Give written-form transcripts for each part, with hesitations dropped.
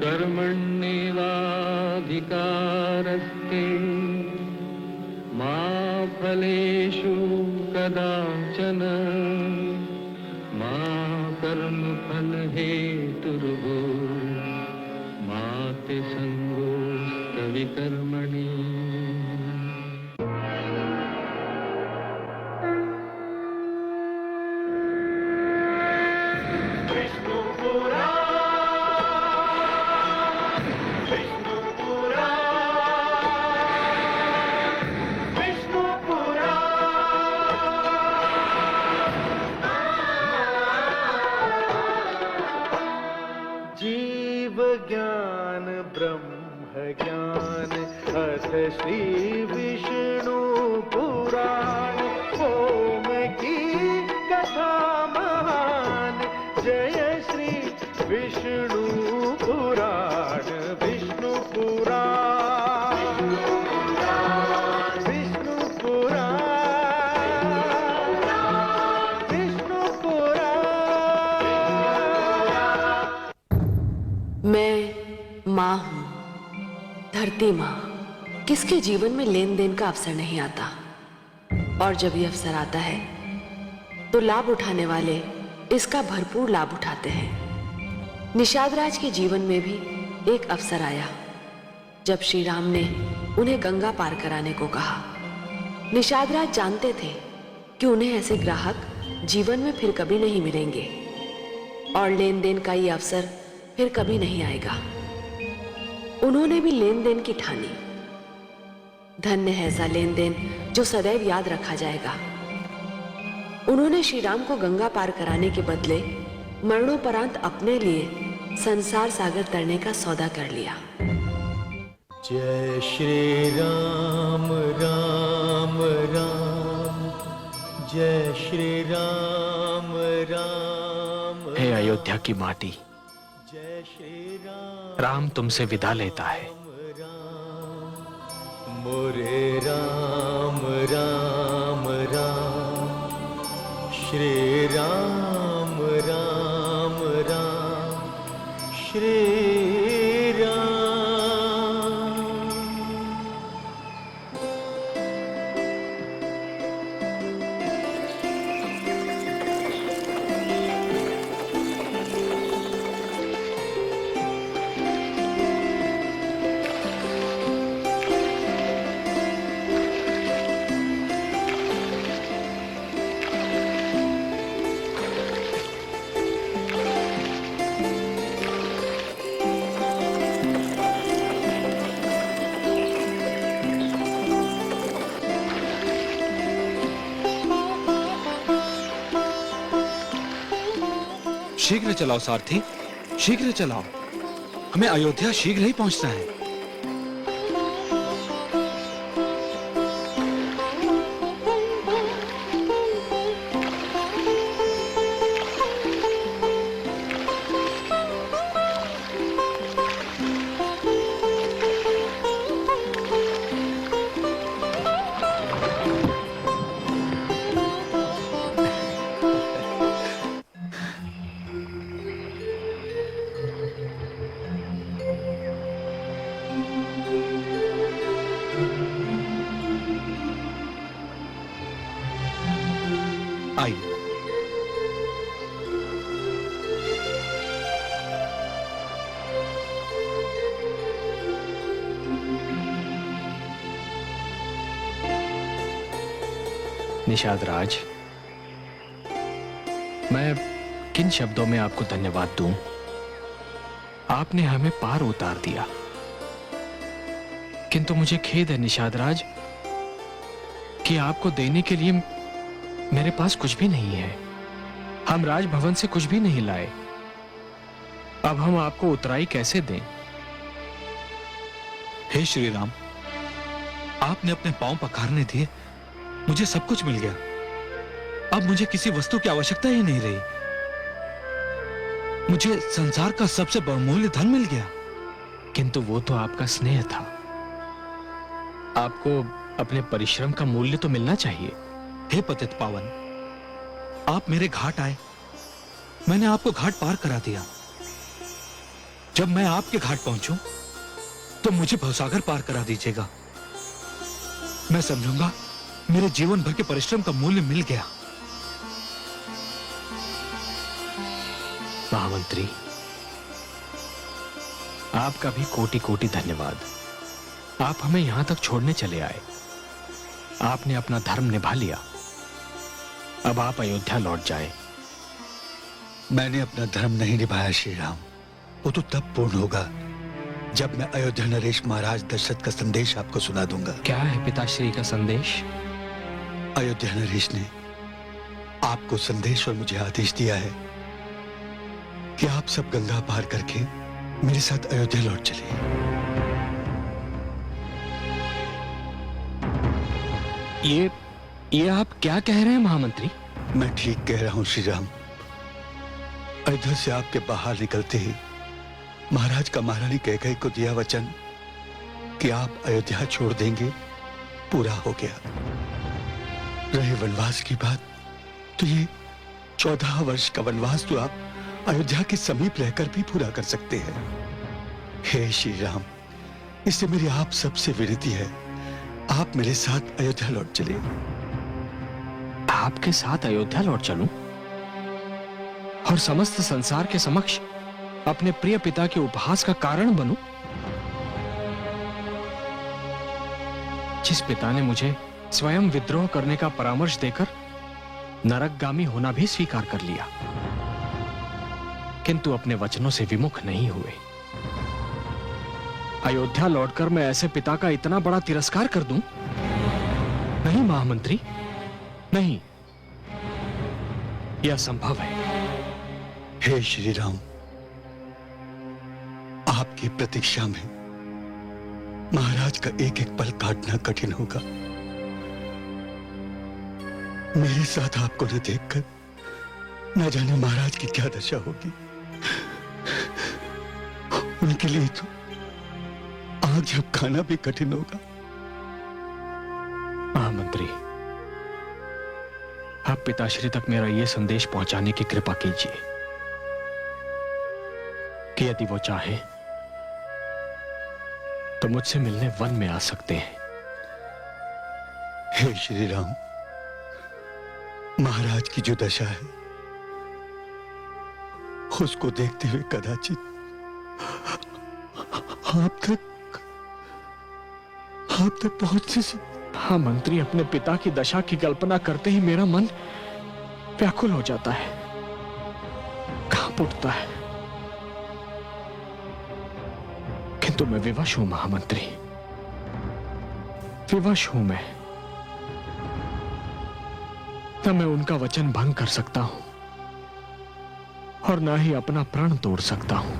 कर्मण्येवाधिकारस्ते मा फलेषु कदाचन मा कर्मफलहेतुर्भूः मा ते संगोऽस्त्वविकर्मणि। जीव ज्ञान ब्रह्म ज्ञान अथ श्री विष्णु पुराण ओम की कथा महान जय श्री विष्णु पुराण विष्णु पुराण विष्णु पुराण विष्णु पुराण। मैं माँ हूँ, धरती माँ। किसके जीवन में लेन देन का अवसर नहीं आता, और जब ये अवसर आता है तो लाभ उठाने वाले इसका भरपूर लाभ उठाते हैं। निषाद राज के जीवन में भी एक अवसर आया जब श्री राम ने उन्हें गंगा पार कराने को कहा। निषाद राज जानते थे कि उन्हें ऐसे ग्राहक जीवन में फिर कभी नहीं मिलेंगे और लेन देन का ये अवसर फिर कभी नहीं आएगा। उन्होंने भी लेन देन की ठानी। धन्य है ऐसा लेन देन जो सदैव याद रखा जाएगा। उन्होंने श्री राम को गंगा पार कराने के बदले मरणोपरांत अपने लिए संसार सागर तरने का सौदा कर लिया। जय श्री राम राम राम जय श्री राम राम। हे अयोध्या की माटी, जय श्री राम तुमसे विदा लेता है। मोरे राम राम राम श्री राम राम राम श्री राम। शीघ्र चलाओ सारथी, शीघ्र चलाओ। हमें अयोध्या शीघ्र ही पहुंचना है। आइए। निषाद राज, मैं किन शब्दों में आपको धन्यवाद दूं? आपने हमें पार उतार दिया। किंतु मुझे खेद है निषाद राज कि आपको देने के लिए मेरे पास कुछ भी नहीं है। हम राजभवन से कुछ भी नहीं लाए। अब हम आपको उतराई कैसे दें? हे श्री राम, आपने अपने पांव पखारने दिए, मुझे सब कुछ मिल गया। अब मुझे किसी वस्तु की आवश्यकता ही नहीं रही। मुझे संसार का सबसे बहुमूल्य धन मिल गया। किंतु वो तो आपका स्नेह था। आपको अपने परिश्रम का मूल्य तो मिलना चाहिए। हे पतित पावन, आप मेरे घाट आए, मैंने आपको घाट पार करा दिया। जब मैं आपके घाट पहुंचूं तो मुझे भवसागर पार करा दीजिएगा। मैं समझूंगा मेरे जीवन भर के परिश्रम का मूल्य मिल गया। महामंत्री, आपका भी कोटि कोटि धन्यवाद। आप हमें यहां तक छोड़ने चले आए। आपने अपना धर्म निभा लिया। अब आप अयोध्या लौट जाएं। मैंने अपना धर्म नहीं निभाया श्री राम। वो तो तब पूर्ण होगा जब मैं अयोध्या नरेश महाराज दशरथ का संदेश आपको सुना दूंगा। क्या है पिताश्री का संदेश? अयोध्या नरेश ने आपको संदेश और मुझे आदेश दिया है कि आप सब गंगा पार करके मेरे साथ अयोध्या लौट चले। ये आप क्या कह रहे हैं महामंत्री? मैं ठीक कह रहा हूं श्री राम। अयोध्या से आपके बाहर निकलते ही महाराज का महारानी कैकेयी को दिया वचन कि आप अयोध्या छोड़ देंगे पूरा हो गया। रहे वनवास की बात, तो ये 14 वर्ष का वनवास तो आप अयोध्या के समीप रहकर भी पूरा कर सकते हैं। हे श्री राम, इससे मेरी आप सबसे विनती है, आप मेरे साथ अयोध्या लौट चलिए। आपके साथ अयोध्या लौट चलूं और समस्त संसार के समक्ष अपने प्रिय पिता के उपहास का कारण बनूं? जिस पिता ने मुझे स्वयं विद्रोह करने का परामर्श देकर नरकगामी होना भी स्वीकार कर लिया, किंतु अपने वचनों से विमुख नहीं हुए। अयोध्या लौटकर मैं ऐसे पिता का इतना बड़ा तिरस्कार कर दूं? नहीं महामंत्री, नहीं, यह असंभव है। हे श्री राम, आपकी प्रतीक्षा में महाराज का एक एक पल काटना कठिन होगा। मेरे साथ आपको न देखकर न जाने महाराज की क्या दशा होगी। उनके लिए तो आग जब खाना भी कठिन होगा। महामंत्री, आप पिताश्री तक मेरा यह संदेश पहुंचाने की कृपा कीजिए कि यदि वो चाहे तो मुझसे मिलने वन में आ सकते हैं। हे श्री राम, महाराज की जो दशा है उसको देखते हुए कदाचित आप तक पहुंचने से। हाँ मंत्री, अपने पिता की दशा की कल्पना करते ही मेरा मन व्याकुल हो जाता है, कांप उठता है। किंतु मैं विवश हूं महामंत्री, विवश हूं मैं। न मैं उनका वचन भंग कर सकता हूं और ना ही अपना प्राण तोड़ सकता हूं।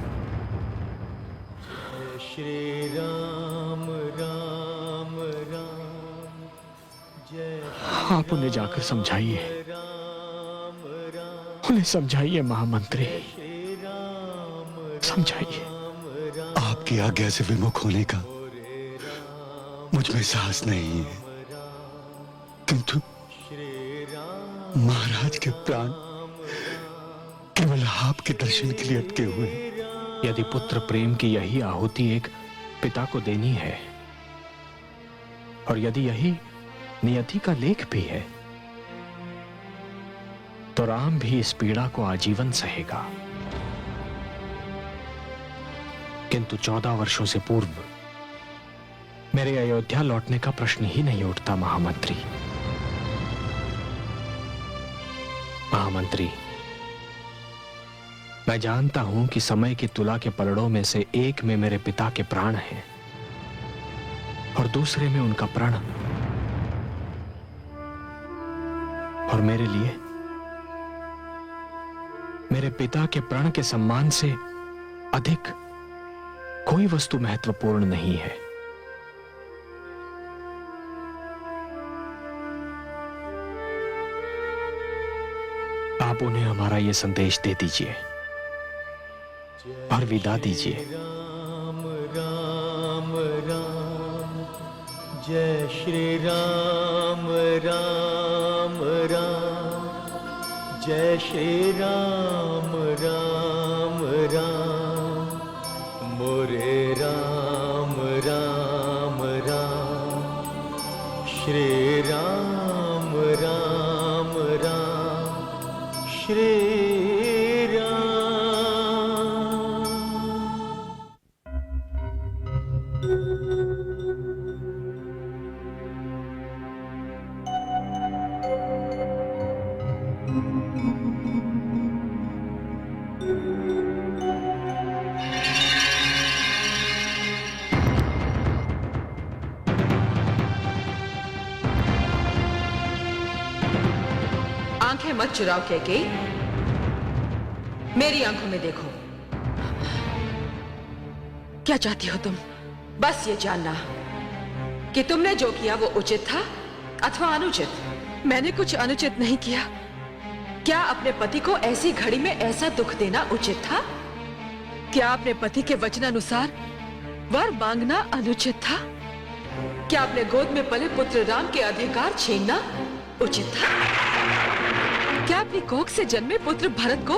श्री राम राम राम, जय आप उन्हें जाकर समझाइए, राम राम, उन्हें समझाइए महामंत्री, श्री राम समझाइए। आपकी आज्ञा से विमुख होने का मुझ में साहस नहीं है, किंतु महाराज के प्राण केवल आपके दर्शन के लिए अटके हुए हैं। यदि पुत्र प्रेम की यही आहुति एक पिता को देनी है और यदि यही नियति का लेख भी है, तो राम भी इस पीड़ा को आजीवन सहेगा। किंतु 14 वर्षों से पूर्व मेरे अयोध्या लौटने का प्रश्न ही नहीं उठता महामंत्री। महामंत्री, मैं जानता हूं कि समय की तुला के पलड़ों में से एक में मेरे पिता के प्राण हैं और दूसरे में उनका प्रण। और मेरे लिए मेरे पिता के प्रण के सम्मान से अधिक कोई वस्तु महत्वपूर्ण नहीं है। आप उन्हें हमारा यह संदेश दे दीजिए और विदा दीजिए। राम राम राम, जय श्री राम राम राम, जय श्री राम राम राम, आंखें मत चुराओ कैकेयी, मेरी आंखों में देखो। क्या चाहती हो तुम? बस ये जानना कि तुमने जो किया वो उचित था अथवा अनुचित। मैंने कुछ अनुचित नहीं किया। क्या अपने पति को ऐसी घड़ी में ऐसा दुख देना उचित था? क्या अपने पति के वचनानुसार वर मांगना अनुचित था? क्या अपने गोद में पले पुत्र राम के अधिकार छीनना उचित था? क्या अपनी कोख से जन्मे पुत्र भरत को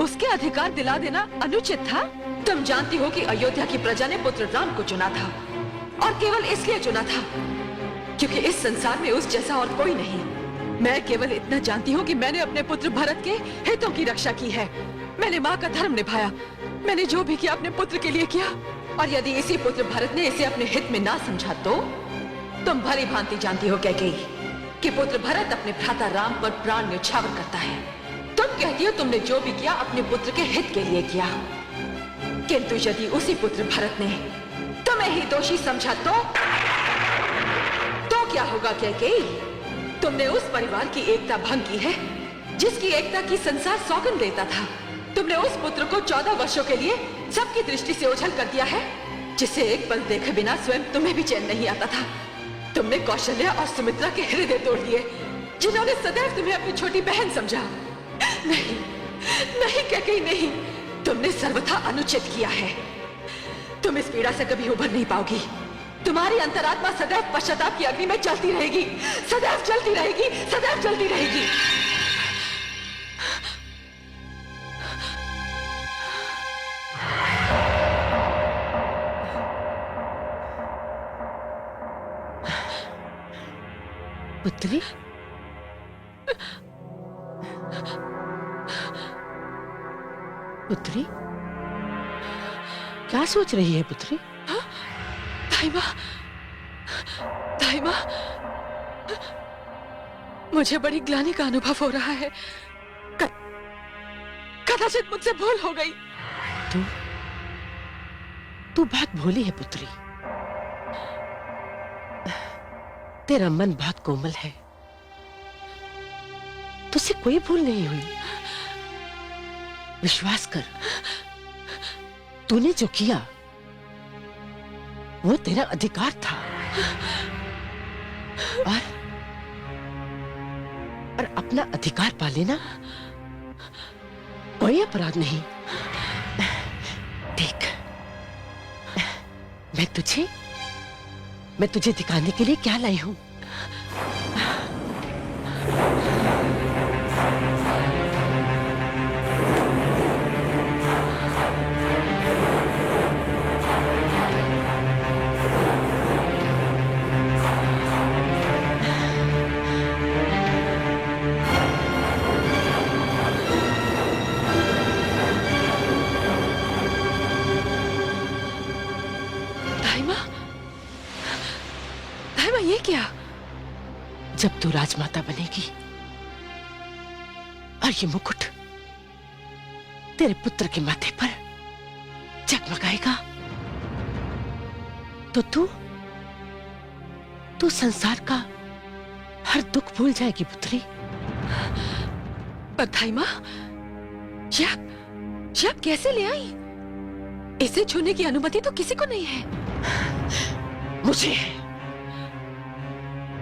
उसके अधिकार दिला देना अनुचित था? तुम जानती हो कि अयोध्या की प्रजा ने पुत्र राम को चुना था, और केवल इसलिए चुना था क्योंकि इस संसार में उस जैसा और कोई नहीं। मैं केवल इतना जानती हूँ कि मैंने अपने पुत्र भरत के हितों की रक्षा की है। मैंने माँ का धर्म निभाया। मैंने जो भी किया अपने पुत्र के लिए किया, और यदि इसी पुत्र भरत ने इसे अपने हित में ना समझा तो तुम भली भांति जानती हो कैकेयी कि पुत्र भरत अपने भ्राता राम पर प्राण न्यौछावर करता है। तुम कहती हो तुमने जो भी किया अपने पुत्र के हित के लिए किया, किंतु यदि उसी पुत्र भरत ने तुम्हें ही दोषी समझा तो क्या होगा कैकेयी? तुमने उस परिवार की एकता भंग की है जिसकी एकता की संसार सौगंध लेता था। तुमने उस पुत्र को 14 वर्षों के लिए सबकी दृष्टि से ओझल कर दिया है, जिसे एक पल देखे बिना स्वयं तुम्हें भी चैन नहीं आता था। तुमने कौशल्या और सुमित्रा के हृदय तोड़ दिए, जिन्होंने सदैव तुम्हें अपनी छोटी बहन समझा। नहीं, नहीं कैकेयी, नहीं, तुमने सर्वथा अनुचित किया है। तुम इस पीड़ा से कभी उभर नहीं पाओगी। तुम्हारी अंतरात्मा सदैव पश्चाताप की अग्नि में जलती रहेगी, सदैव जलती रहेगी, सदैव जलती रहेगी। पुत्री, पुत्री, क्या सोच रही है पुत्री? दाई माँ, दाई माँ, मुझे बड़ी ग्लानि का अनुभव हो रहा है। कदाचित मुझसे भूल हो गई। तू बहुत भोली है पुत्री। तेरा मन बहुत कोमल है, तुझसे कोई भूल नहीं हुई। विश्वास कर, तूने जो किया वो तेरा अधिकार था, और अपना अधिकार पा लेना कोई अपराध नहीं। देख, मैं तुझे दिखाने के लिए क्या लाई हूं। ये क्या? जब तू राजमाता बनेगी और ये मुकुट तेरे पुत्र के माथे पर जगमगाएगा, तो तू संसार का हर दुख भूल जाएगी पुत्री। बधाई माँ, ये आप कैसे ले आई? इसे छूने की अनुमति तो किसी को नहीं है। मुझे है,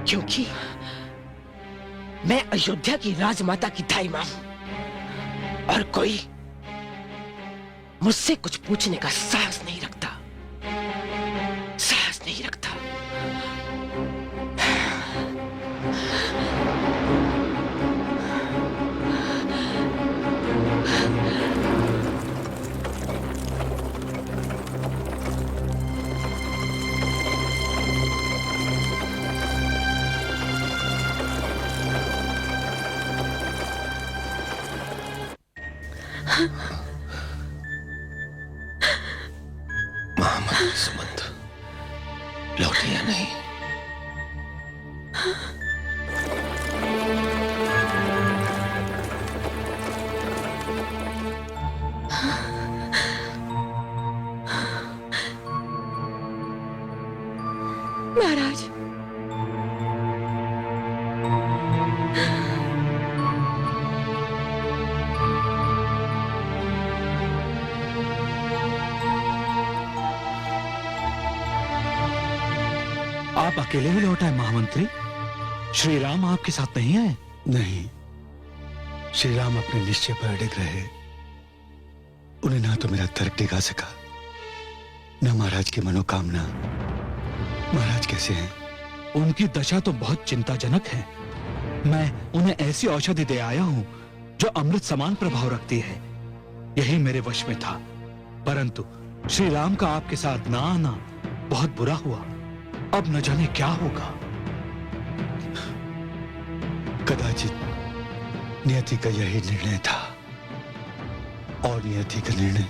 क्योंकि मैं अयोध्या की राजमाता की दाई मां हूं, और कोई मुझसे कुछ पूछने का साहस नहीं रखता, साहस नहीं रखता। महामती सुमंत लौटे या नहीं? महाराज, आप अकेले ही लौट आए महामंत्री? श्री राम आपके साथ नहीं आए? नहीं, श्री राम अपने निश्चय पर अड़िग रहे। उन्हें ना तो मेरा तर्क टिका सका, न महाराज की मनोकामना। महाराज कैसे हैं? उनकी दशा तो बहुत चिंताजनक है। मैं उन्हें ऐसी औषधि दे आया हूं जो अमृत समान प्रभाव रखती है। यही मेरे वश में था, परंतु श्री राम का आपके साथ ना आना बहुत बुरा हुआ। अब न जाने क्या होगा। कदाचित नियति का यही निर्णय था, और नियति का निर्णय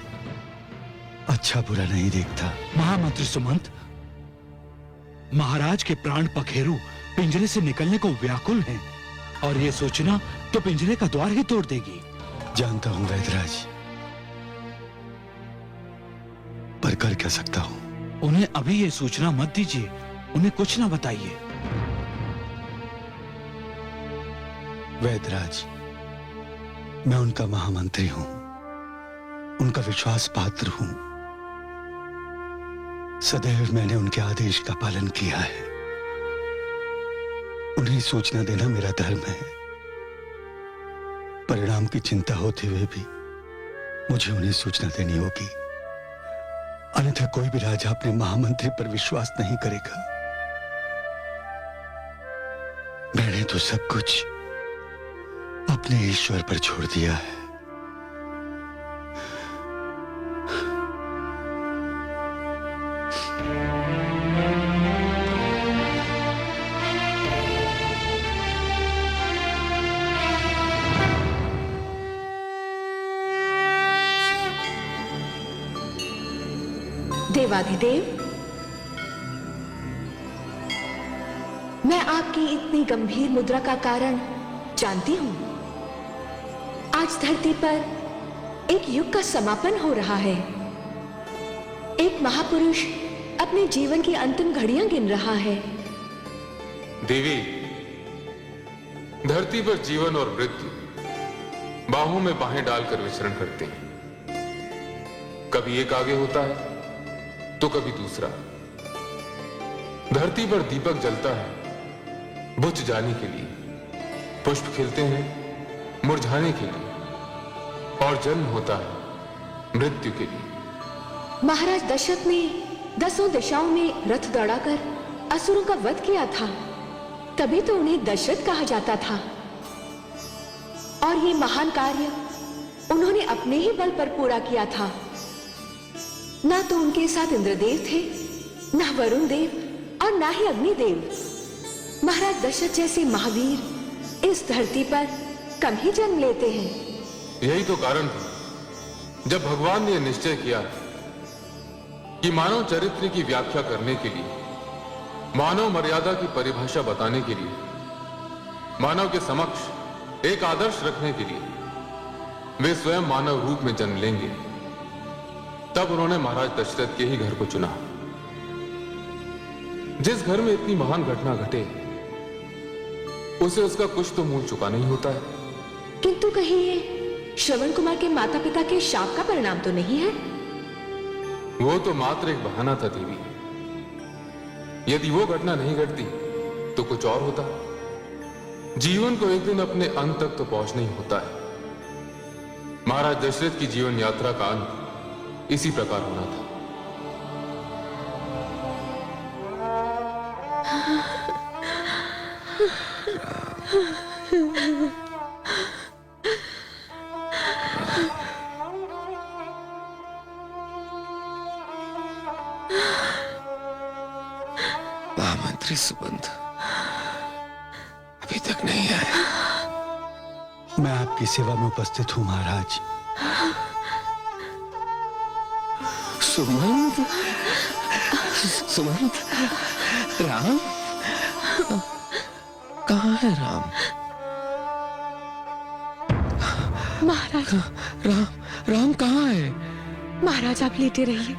अच्छा बुरा नहीं देखता। महामंत्री सुमंत, महाराज के प्राण पखेरु पिंजरे से निकलने को व्याकुल हैं, और ये सोचना तो पिंजरे का द्वार ही तोड़ देगी। जानता हूं वैद्यराज, पर कर क्या सकता हूं? उन्हें अभी ये सूचना मत दीजिए, उन्हें कुछ ना बताइए। वैद्यराज, मैं उनका महामंत्री हूं, उनका विश्वास पात्र हूं। सदैव मैंने उनके आदेश का पालन किया है। उन्हें सूचना देना मेरा धर्म है। परिणाम की चिंता होते हुए भी मुझे उन्हें सूचना देनी होगी, अन्यथा कोई भी राजा अपने महामंत्री पर विश्वास नहीं करेगा। मैंने तो सब कुछ अपने ईश्वर पर छोड़ दिया है। देवाधिदेव, मैं आपकी इतनी गंभीर मुद्रा का कारण जानती हूं। आज धरती पर एक युग का समापन हो रहा है। एक महापुरुष अपने जीवन की अंतिम घड़ियां गिन रहा है। देवी, धरती पर जीवन और मृत्यु बाहों में बाहें डालकर विचरण करते हैं। कभी एक आगे होता है तो कभी दूसरा। धरती पर दीपक जलता है बुझ जाने के लिए, पुष्प खिलते हैं मुरझाने के लिए, और जन्म होता है मृत्यु के लिए। महाराज दशरथ ने 10 दिशाओं में रथ दौड़ाकर असुरों का वध किया था, तभी तो उन्हें दशरथ कहा जाता था। और ये महान कार्य उन्होंने अपने ही बल पर पूरा किया था। ना तो उनके साथ इंद्रदेव थे, ना वरुण देव, और ना ही अग्निदेव। महाराज दशरथ जैसे महावीर इस धरती पर कम ही जन्म लेते हैं। यही तो कारण था, जब भगवान ने निश्चय किया कि मानव चरित्र की व्याख्या करने के लिए, मानव मर्यादा की परिभाषा बताने के लिए, मानव के समक्ष एक आदर्श रखने के लिए वे स्वयं मानव रूप में जन्म लेंगे, तब उन्होंने महाराज दशरथ के ही घर को चुना। जिस घर में इतनी महान घटना घटे, उसे उसका कुछ तो मूल चुका नहीं होता है। किंतु कहीं ये श्रवण कुमार के माता पिता के शाप का परिणाम तो नहीं है? वो तो मात्र एक बहाना था देवी। यदि वो घटना नहीं घटती तो कुछ और होता। जीवन को एक दिन अपने अंत तक तो पहुंचना ही होता है। महाराज दशरथ की जीवन यात्रा का अंत इसी प्रकार होना था। महामंत्री सुबंध अभी तक नहीं आए। मैं आपकी सेवा में उपस्थित हूं महाराज। सुमंत, सुमंत, राम कहाँ है? राम, महाराज, राम, राम कहाँ है? महाराज आप लेटे रहिए,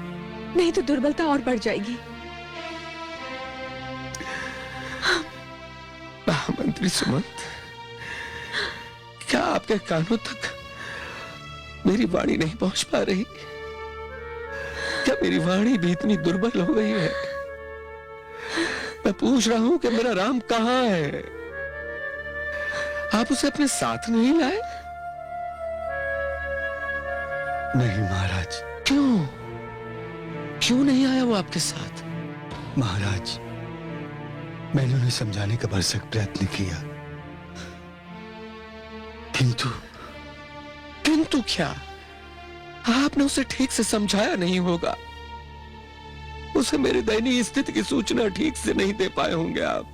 नहीं तो दुर्बलता और बढ़ जाएगी। महामंत्री सुमंत, क्या आपके कानों तक मेरी वाणी नहीं पहुंच पा रही? क्या मेरी वाणी भी इतनी दुर्बल हो गई है? मैं पूछ रहा हूं कि मेरा राम कहाँ है? आप उसे अपने साथ नहीं लाए? नहीं महाराज। क्यों? क्यों नहीं आया वो आपके साथ? महाराज, मैंने उन्हें समझाने का भरसक प्रयत्न किया, किंतु किंतु क्या? आपने उसे ठीक से समझाया नहीं होगा। उसे मेरी दयनीय स्थिति की सूचना ठीक से नहीं दे पाए होंगे आप।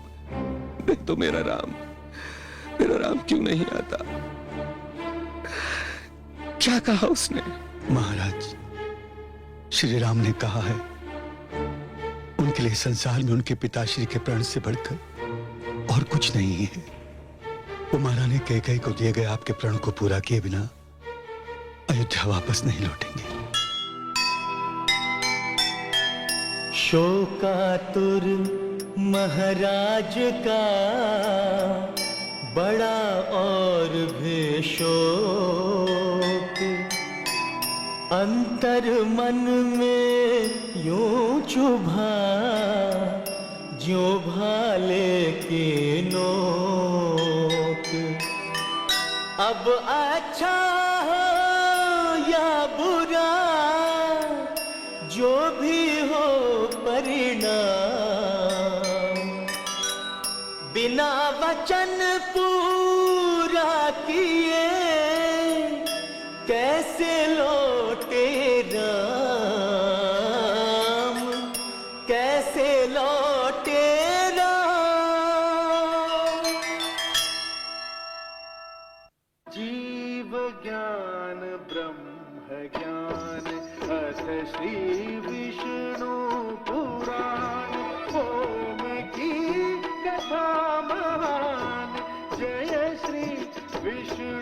नहीं तो मेरा राम क्यों नहीं आता? क्या कहा उसने? महाराज, श्री राम ने कहा है उनके लिए संसार में उनके पिताश्री के प्राण से बढ़कर और कुछ नहीं है। वो महारानी कैकेयी को दिए गए आपके प्रण को पूरा किए बिना अयोध्या वापस नहीं लौटेंगे। शोकातुर महाराज का बड़ा और भी शोक, अंतर मन में यूं चुभा ज्यों भाले की नोक। अब अच्छा हो या बुरा, जो भी हो परिणाम, बिना वचन पूरा किए कैसे लौटे राम, कैसे लौटे राम। जीव ज्ञान ब्रह्म ज्ञान अथ श्री विष्णु पुराण, ओम की कथा महान, जय श्री विष्णु